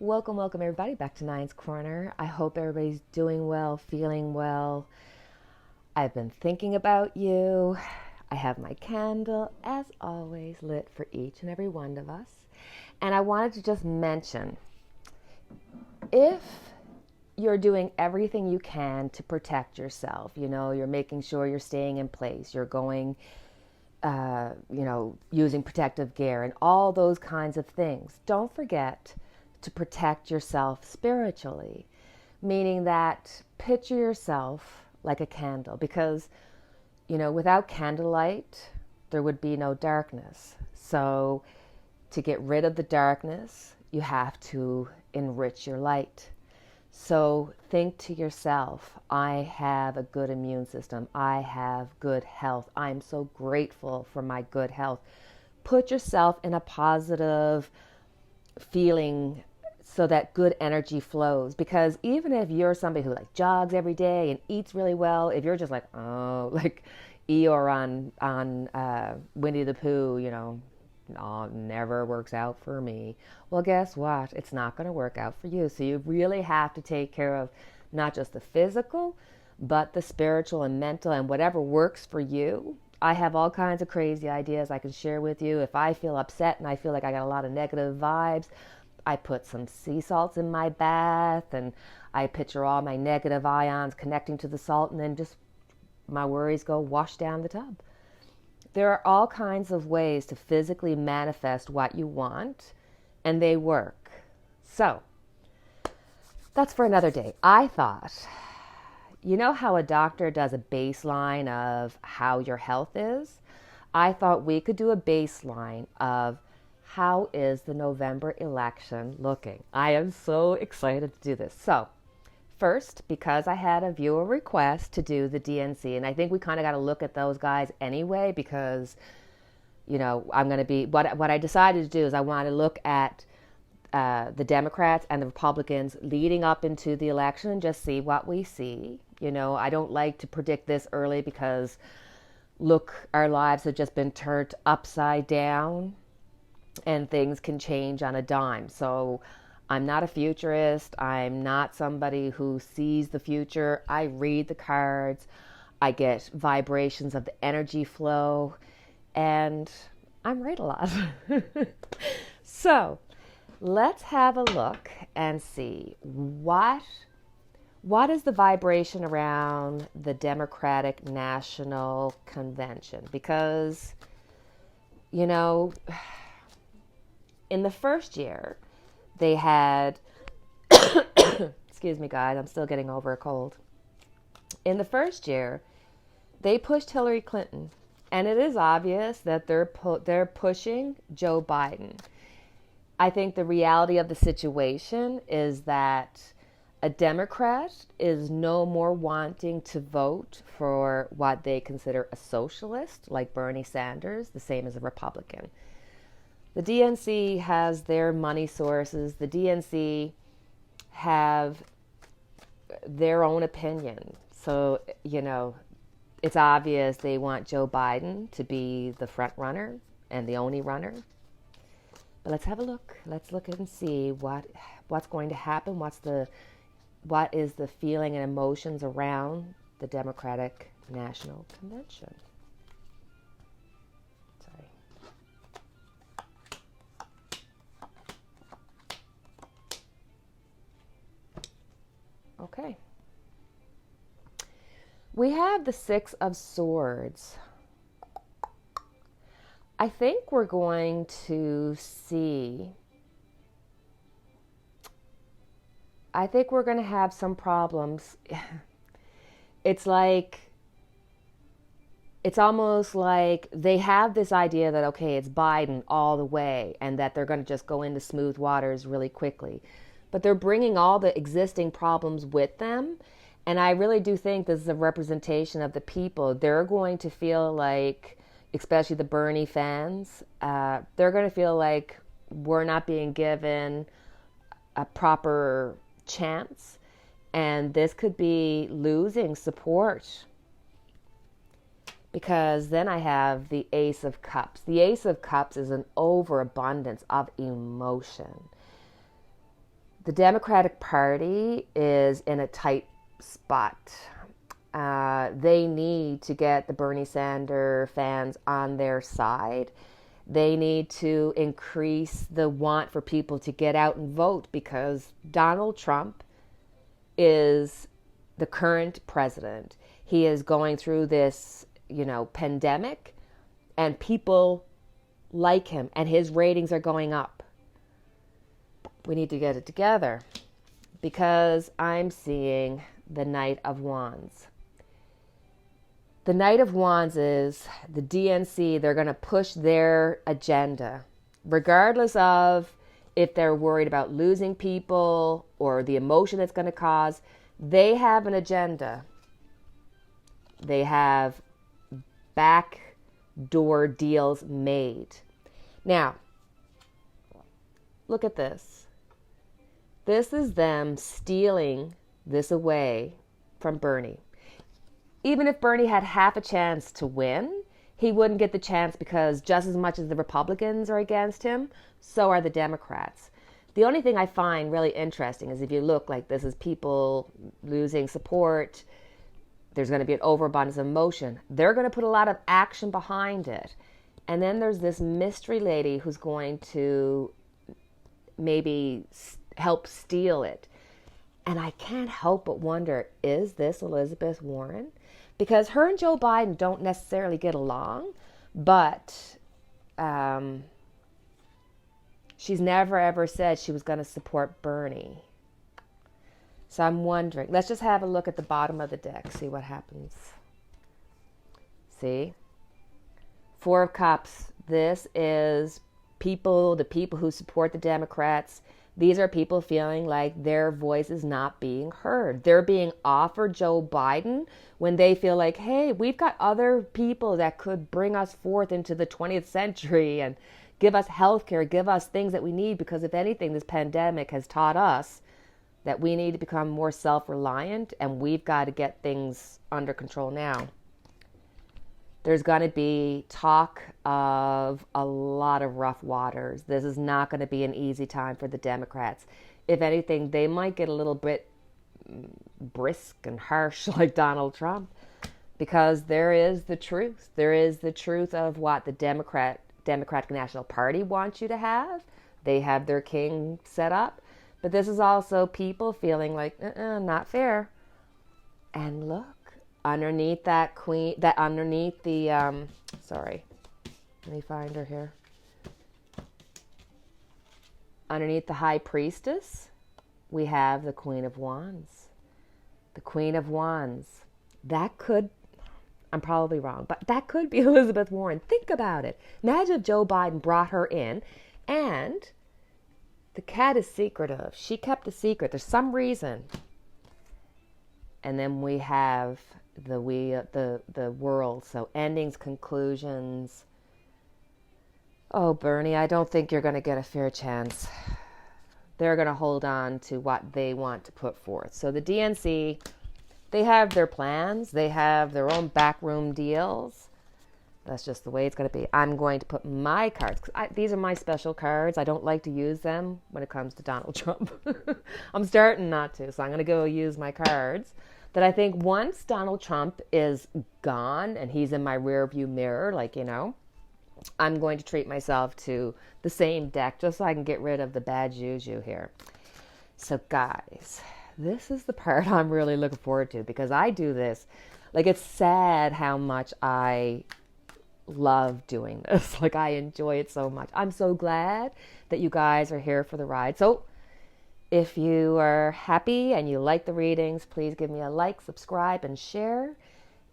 Welcome everybody back to Nine's Corner. I hope everybody's doing well, feeling well. I've been thinking about you. I have my candle, as always, lit for each and every one of us. And I wanted to just mention, if you're doing everything you can to protect yourself, you're making sure you're staying in place, you're going, using protective gear and all those kinds of things, don't forget to protect yourself spiritually, meaning that picture yourself like a candle, because, without candlelight, there would be no darkness. So to get rid of the darkness, you have to enrich your light. So think to yourself, I have a good immune system. I have good health. I'm so grateful for my good health. Put yourself in a positive feeling so that good energy flows. Because even if you're somebody who jogs every day and eats really well, if you're just like Eeyore on Winnie the Pooh, oh, never works out for me. Well, guess what? It's not going to work out for you. So you really have to take care of not just the physical, but the spiritual and mental and whatever works for you. I have all kinds of crazy ideas I can share with you. If I feel upset and I feel like I got a lot of negative vibes, I put some sea salts in my bath and I picture all my negative ions connecting to the salt, and then just my worries go wash down the tub. There are all kinds of ways to physically manifest what you want, and they work. So that's for another day. I thought, how a doctor does a baseline of how your health is? I thought we could do a baseline of how is the November election looking. I am so excited to do this. So first, because I had a viewer request to do the DNC, and I think we kind of got to look at those guys anyway, because, I'm going to be, what I decided to do is I want to look at the Democrats and the Republicans leading up into the election and just see what we see. I don't like to predict this early because, look, our lives have just been turned upside down and things can change on a dime. So I'm not a futurist. I'm not somebody who sees the future. I read the cards. I get vibrations of the energy flow, and I'm right a lot. So let's have a look and see what is the vibration around the Democratic National Convention. Because, in the first year, they had, excuse me guys, I'm still getting over a cold. In the first year, they pushed Hillary Clinton, and it is obvious that they're pushing Joe Biden. I think the reality of the situation is that a Democrat is no more wanting to vote for what they consider a socialist, like Bernie Sanders, the same as a Republican. The DNC has their money sources. The DNC have their own opinion. So, it's obvious they want Joe Biden to be the front runner and the only runner. But let's have a look. Let's look and see what's going to happen. What is the feeling and emotions around the Democratic National Convention. Okay. We have the Six of Swords. I think we're going to have some problems. It's almost like they have this idea that, okay, it's Biden all the way and that they're going to just go into smooth waters really quickly. But they're bringing all the existing problems with them. And I really do think this is a representation of the people. They're going to feel like, especially the Bernie fans, they're going to feel like we're not being given a proper chance. And this could be losing support. Because then I have the Ace of Cups. The Ace of Cups is an overabundance of emotion. The Democratic Party is in a tight spot. They need to get the Bernie Sanders fans on their side. They need to increase the want for people to get out and vote, because Donald Trump is the current president. He is going through this, pandemic, and people like him, and his ratings are going up. We need to get it together, because I'm seeing the Knight of Wands. The Knight of Wands is the DNC. They're going to push their agenda, regardless of if they're worried about losing people or the emotion it's going to cause. They have an agenda. They have backdoor deals made. Now, look at this. This is them stealing this away from Bernie. Even if Bernie had half a chance to win, he wouldn't get the chance, because just as much as the Republicans are against him, so are the Democrats. The only thing I find really interesting is if you look, like, this is people losing support. There's going to be an overabundance of emotion. They're going to put a lot of action behind it. And then there's this mystery lady who's going to maybe help steal it. And I can't help but wonder, is this Elizabeth Warren? Because her and Joe Biden don't necessarily get along, but she's never ever said she was going to support Bernie. So I'm wondering. Let's just have a look at the bottom of the deck, see what happens. See? Four of Cups. This is the people who support the Democrats. These are people feeling like their voice is not being heard. They're being offered Joe Biden when they feel like, hey, we've got other people that could bring us forth into the 20th century and give us healthcare, give us things that we need, because if anything, this pandemic has taught us that we need to become more self-reliant, and we've got to get things under control now. There's going to be talk of a lot of rough waters. This is not going to be an easy time for the Democrats. If anything, they might get a little bit brisk and harsh like Donald Trump, because there is the truth. There is the truth of what the Democratic National Party wants you to have. They have their king set up. But this is also people feeling like, not fair. And look. Underneath that queen, underneath the, sorry, let me find her here. Underneath the high priestess, we have the Queen of Wands. The Queen of Wands. That could, I'm probably wrong, but that could be Elizabeth Warren. Think about it. Imagine if Joe Biden brought her in, and the cat is secretive. She kept a secret. There's some reason. And then we have the world. So endings, conclusions. Oh, Bernie, I don't think you're going to get a fair chance. They're going to hold on to what they want to put forth. So the DNC, they have their plans. They have their own backroom deals. That's just the way it's going to be. I'm going to put my cards. These are my special cards. I don't like to use them when it comes to Donald Trump. I'm starting not to. So I'm going to go use my cards. That I think once Donald Trump is gone and he's in my rear view mirror, I'm going to treat myself to the same deck just so I can get rid of the bad juju here. So guys, this is the part I'm really looking forward to, because I do this. It's sad how much I love doing this. I enjoy it so much. I'm so glad that you guys are here for the ride. So if you are happy and you like the readings, please give me a like, subscribe, and share,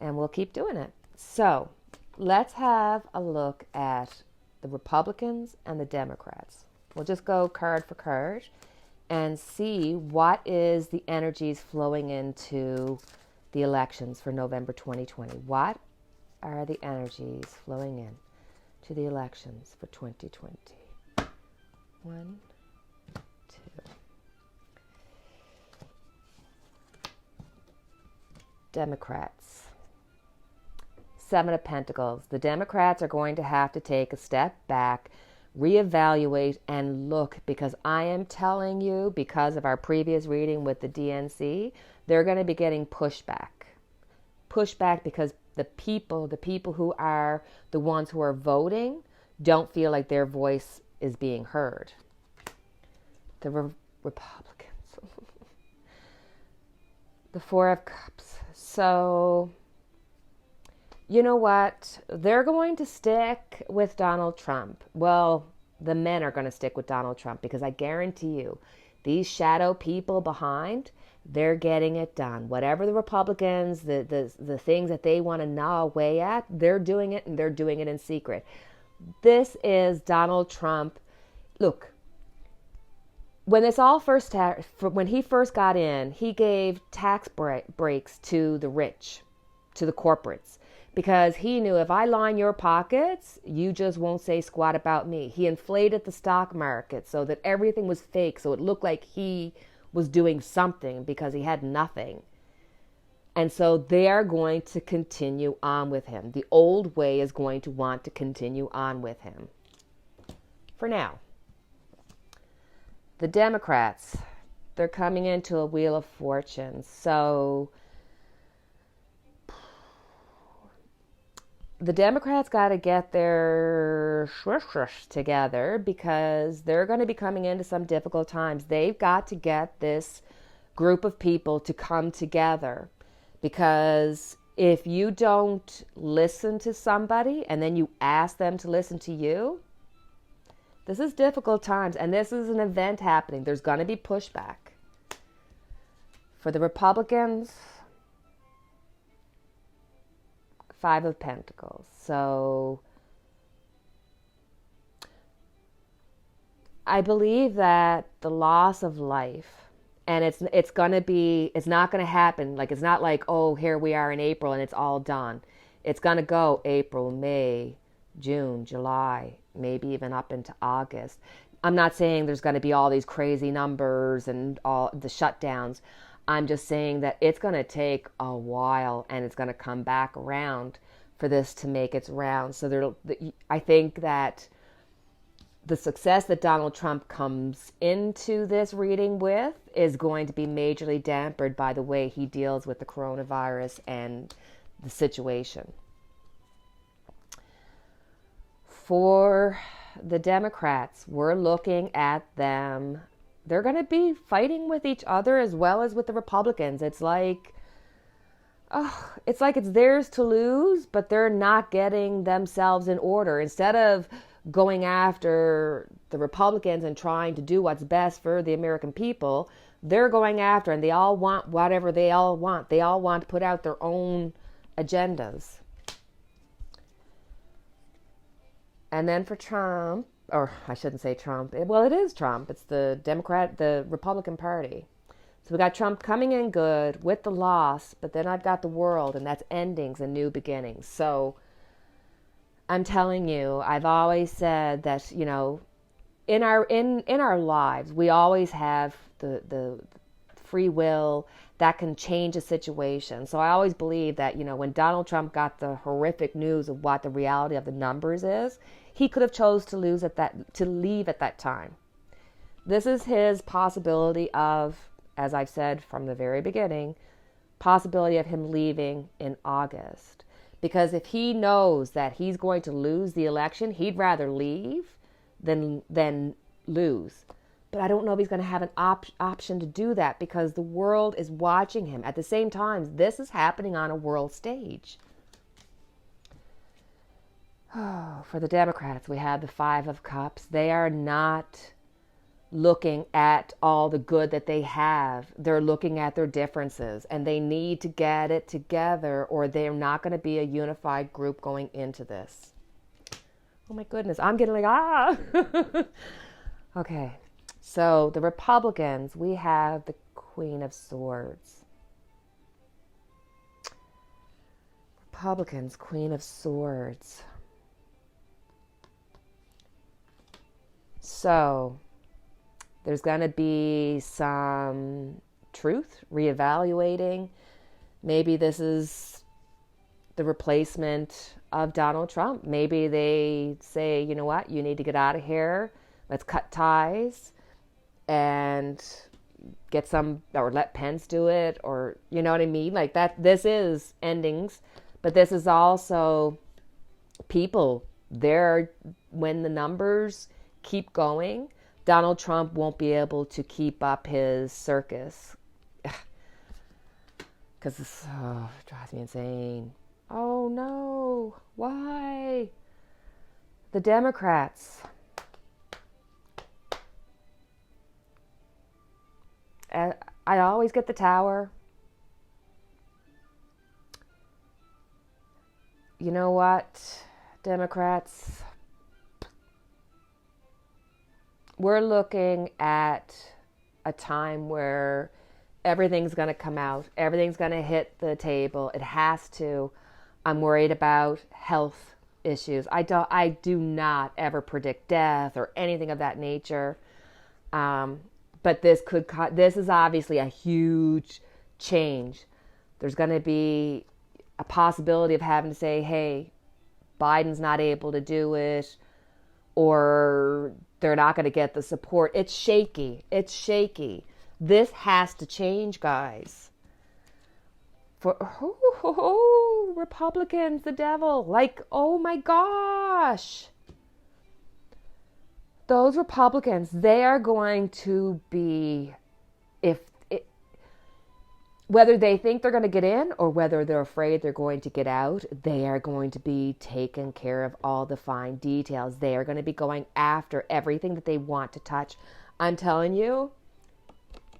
and we'll keep doing it. So let's have a look at the Republicans and the Democrats. We'll just go card for card and see what is the energies flowing into the elections for November 2020. What are the energies flowing in to the elections for 2020? 1, 2. Democrats. 7 of Pentacles. The Democrats are going to have to take a step back reevaluate and look, because I am telling you, because of our previous reading with the DNC, they're going to be getting pushback. Pushback because the people who are the ones who are voting don't feel like their voice is being heard. The Republicans. The Four of Cups. So, you know what? They're going to stick with Donald Trump. Well, the men are going to stick with Donald Trump, because I guarantee you, these shadow people behind, they're getting it done. Whatever the Republicans, the things that they want to gnaw away at, they're doing it, and they're doing it in secret. This is Donald Trump. Look, when this all first, when he first got in, he gave tax breaks to the rich, to the corporates, because he knew, if I line your pockets, you just won't say squat about me. He inflated the stock market so that everything was fake, so it looked like he was doing something because he had nothing. And so they are going to continue on with him. The old way is going to want to continue on with him. For now. The Democrats, they're coming into a wheel of fortune. So the Democrats got to get their shush together, because they're going to be coming into some difficult times. They've got to get this group of people to come together, because if you don't listen to somebody and then you ask them to listen to you, this is difficult times, and this is an event happening. There's going to be pushback. For the Republicans, Five of Pentacles. So I believe that the loss of life, and it's not going to happen. Like, it's not like, oh, here we are in April and it's all done. It's going to go April, May, June, July, maybe even up into August. I'm not saying there's going to be all these crazy numbers and all the shutdowns. I'm just saying that it's going to take a while, and it's going to come back around for this to make its round. So I think that the success that Donald Trump comes into this reading with is going to be majorly dampened by the way he deals with the coronavirus and the situation. For the Democrats, we're looking at them. They're going to be fighting with each other as well as with the Republicans. It's like it's theirs to lose, but they're not getting themselves in order. Instead of going after the Republicans and trying to do what's best for the American people, they're going after, and they all want whatever they all want. They all want to put out their own agendas. And then for Trump, or I shouldn't say Trump. Well, it is Trump. It's the Republican Party. So we got Trump coming in good with the loss, but then I've got the world, and that's endings and new beginnings. So I'm telling you, I've always said that, you know, in our lives, we always have the free will that can change a situation. So I always believe that, you know, when Donald Trump got the horrific news of what the reality of the numbers is, he could have chose to leave at that time. This is his possibility of, as I've said from the very beginning, possibility of him leaving in August. Because if he knows that he's going to lose the election, he'd rather leave than lose. But I don't know if he's going to have an option to do that, because the world is watching him. At the same time, this is happening on a world stage. Oh, for the Democrats, we have the Five of Cups. They are not looking at all the good that they have. They're looking at their differences, and they need to get it together, or they're not going to be a unified group going into this. Oh my goodness, I'm getting like, Okay, so the Republicans, we have the Queen of Swords. Republicans, Queen of Swords. So there's going to be some truth, reevaluating. Maybe this is the replacement of Donald Trump. Maybe they say, you know what, you need to get out of here. Let's cut ties and get some, or let Pence do it, or you know what I mean? Like that, this is endings, but this is also people there. When the numbers keep going, Donald Trump won't be able to keep up his circus. Because it drives me insane. Oh no, why? The Democrats. I always get the tower. You know what, Democrats? We're looking at a time where everything's going to come out. Everything's going to hit the table. It has to. I'm worried about health issues. I do not ever predict death or anything of that nature. But this is obviously a huge change. There's going to be a possibility of having to say, hey, Biden's not able to do it, or they're not going to get the support. It's shaky. It's shaky. This has to change, guys. For Republicans, the devil. Like, oh my gosh. Those Republicans, they are going to be, whether they think they're going to get in or whether they're afraid they're going to get out, they are going to be taking care of all the fine details. They are going to be going after everything that they want to touch. I'm telling you,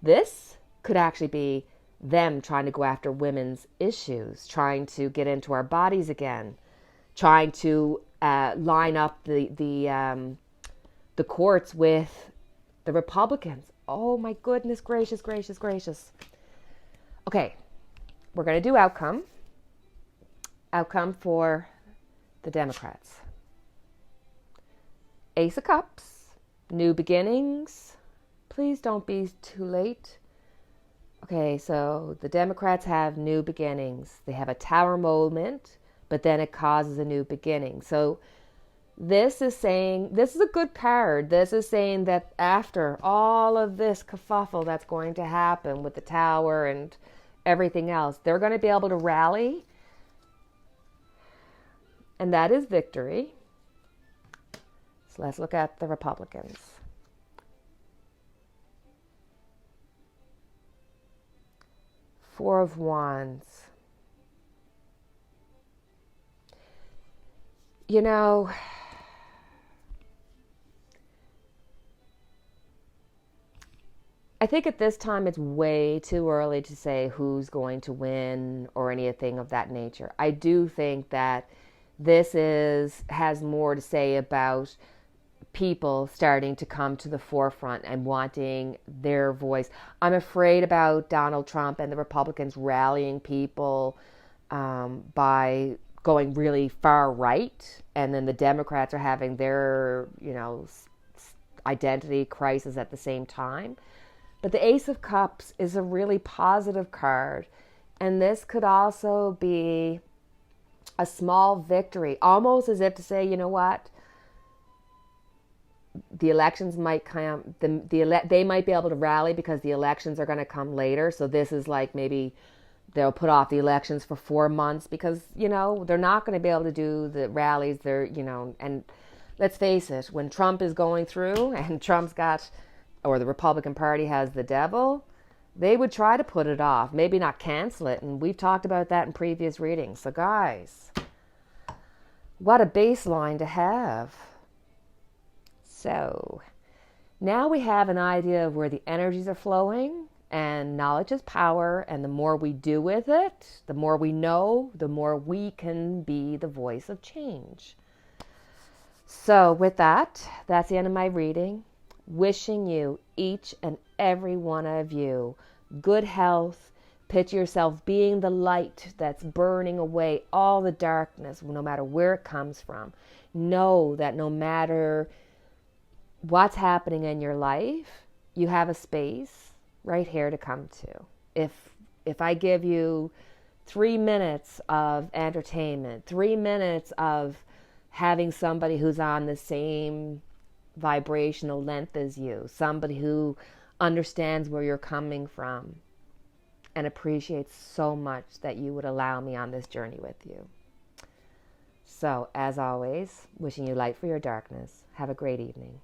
this could actually be them trying to go after women's issues, trying to get into our bodies again, trying to line up the courts with the Republicans. Oh my goodness gracious, gracious, gracious. Okay, we're going to do outcome. Outcome for the Democrats. Ace of Cups, new beginnings. Please don't be too late. Okay, so the Democrats have new beginnings. They have a tower moment, but then it causes a new beginning. So this is saying, this is a good card. This is saying that after all of this kerfuffle that's going to happen with the tower and everything else, they're going to be able to rally. And that is victory. So let's look at the Republicans. Four of Wands. You know, I think at this time it's way too early to say who's going to win or anything of that nature. I do think that this has more to say about people starting to come to the forefront and wanting their voice. I'm afraid about Donald Trump and the Republicans rallying people by going really far right, and then the Democrats are having their, identity crisis at the same time. But the Ace of Cups is a really positive card, and this could also be a small victory, almost as if to say, you know what, the elections might come, they might be able to rally because the elections are going to come later. So this is like maybe they'll put off the elections for 4 months because, they're not going to be able to do the rallies. And let's face it, when Trump is going through and the Republican Party has the devil, they would try to put it off, maybe not cancel it. And we've talked about that in previous readings. So guys, what a baseline to have. So now we have an idea of where the energies are flowing, and knowledge is power. And the more we do with it, the more we know, the more we can be the voice of change. So with that, that's the end of my reading. Wishing you, each and every one of you, good health. Picture yourself being the light that's burning away all the darkness, no matter where it comes from. Know that no matter what's happening in your life, you have a space right here to come to. If I give you 3 minutes of entertainment, 3 minutes of having somebody who's on the same vibrational length as you, somebody who understands where you're coming from and appreciates so much that you would allow me on this journey with you. So, as always, wishing you light for your darkness. Have a great evening.